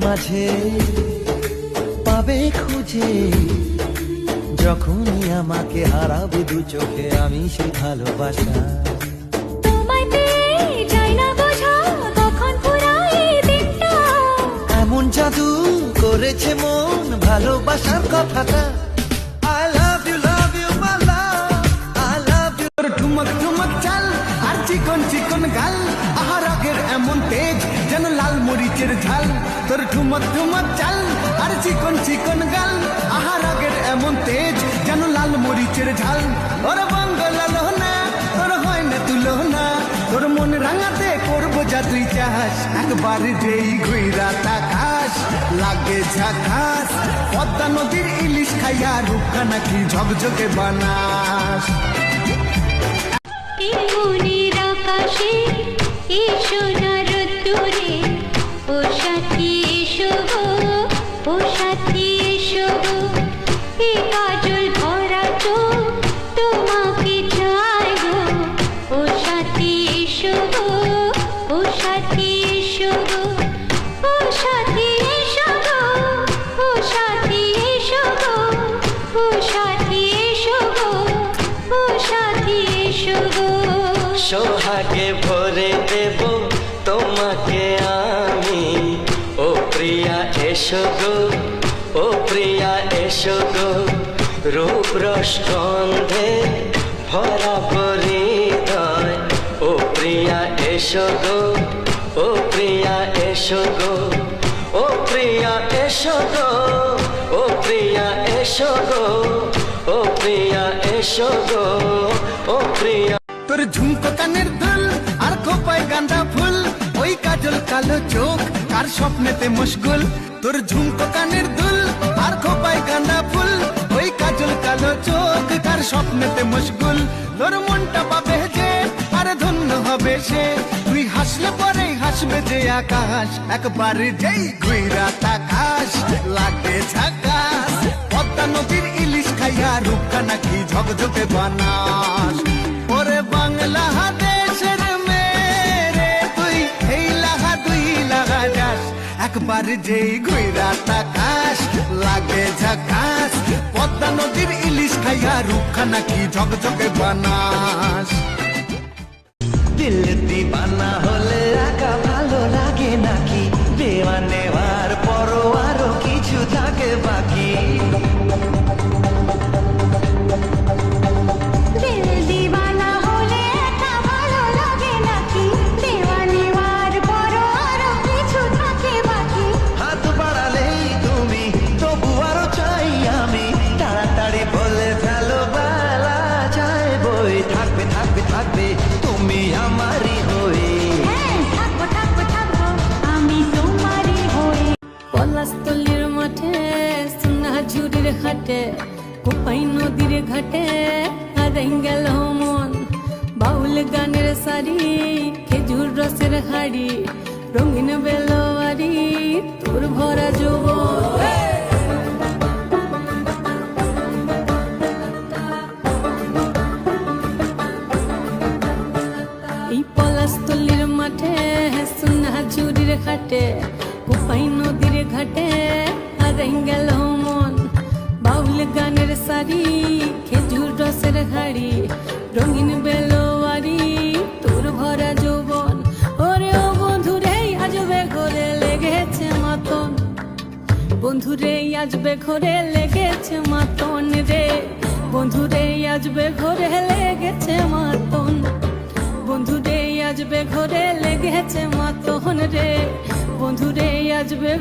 মাঝে পাবে খুঁজে, যখনই আমাকে হারাবে দু চোখে আমি সেই ভালোবাসা। তোমায় পেয়ে যাই না বোঝা কখন ফুরায় দিনটা, এমন জাদু করেছে মন ভালোবাসার কথাটা। I love you my love, I love you। তোর ঠুমক ঠুমক চাল আর চিকন চিকন গাল, আহার আগের এমন তেজ যেন লাল মরিচের ঝাল। তোর ঠুমক ঠুমক চাল আর চিকন চিকন গাল, আহার আগের এমন তেজ যেন লাল মরিচের ঝাল। ওর বাংলা লোহনা তোর হয় না তুলনা, তোর মন রাঙাতে করবো যা তুই চাস। একবার যেই ঘুইরা তাকাস লাগে ঝাকাস, পদ্মা নদীর ইলিশ খাইয়া রূপকা নাকি ঝকঝকে বানাস। এই মনের আকাশে এসো না রোদ্দুরে, ও সাথী এসো গো, ও সাথী এসো গো। এই কাজল ভরা চোখ তোমাকে চাই গো, ও সাথী এসো গো, ও সাথী এসো গো, ও সাথী এসো গো, ও সাথী এসো গো, ও সাথী এসো গো, ও সাথী এসো গো। সোহাগে ভরে দেব তোমাকে আমি, ও প্রিয়া এসো গো, ও প্রিয়া এসো গো। রূপ রস গন্ধে ভরা হৃদয়, ও প্রিয়া এসো গো, ও প্রিয়া এসো গো, ও প্রিয়া এসো গো, ও প্রিয়া এসো গো, ও প্রিয়া এসো গো, ও প্রিয়া। তোর ঝুমকো কানের দুল আর খোপায় গাঁদা ফুল, ওই কাজল কালো চোখ কার স্বপ্নেতে মশগুল। তোর ঝুমকো কানের দুল আর খোপায় গাঁদা ফুল, ওই কাজল কালো চোখ কার স্বপ্নেতে মশগুল। তোর মনটা পাবে যে আর ধন্য হবে সে, তুই হাসলে পরে হাসবে যে আকাশ। একবার যেই ঘুইরা তাকাস লাগে ঝাকাস, পদ্মা নদীর ইলিশ খাইয়া রূপকা নাকি ঝকঝকে বানাস। ওরে বাংলা দেশের মেরে তুই এই লাগা দুই লাগা যাস, একবার যেই ঘুইরা তাকাস লাগে ঝাকাস। পদ্মা নদীর ইলিশ খাইয়া রূপকা নাকি ঝকঝকে বানাস। দিল দিবানা হলে একা ভালো লাগে নাকি, দেওয়া নেওয়ার পরও আরো কিছু থাকে বাকি। দিল দিওয়ানা হলে একা ভালো লাগে নাকি, দেওয়া নেওয়ার পরও আরো কিছু থাকে বাকি। হাত বাড়ালেই তুমি তবু আরো চাই আমি, তাড়াতাড়ি বলে ফেলো বেলা যায় বই। থাকবে থাকবে থাকবে তুমি আমারই হয়ে, হ্যাঁ থাকবো থাকবো থাকবো আমি তোমারই হয়ে। পলাশতলির মাঠে সোনা ঝুড়ির হাটে, কোপাই নদীর ঘাটে হারাই গেল মন। বাউল গানের শাড়ি, খেজুর রসের হাড়ি, রঙিন বেলোয়ারি তোর ভরা যৌবন। এই পলাশতলির মাঠে সোনা ঝুড়ির হাটে, কোপাই নদীর ঘাটে হারাই গেল মন। বাউল গানের শাড়ি, খেজুর রসের হাড়ি, রঙিন বেলোয়ারি তোর ভরা যৌবন। ওরে ও বন্ধুরে আজবে ঘরে লেগেছে মাতন, বন্ধুরে আজবে ঘরে লেগেছে মাতন রে, বন্ধুরে আজবে ঘরে লেগেছে মাতন, বন্ধুরে আজবে ঘরে লেগেছে মাতন রে, বন্ধুরে আজবে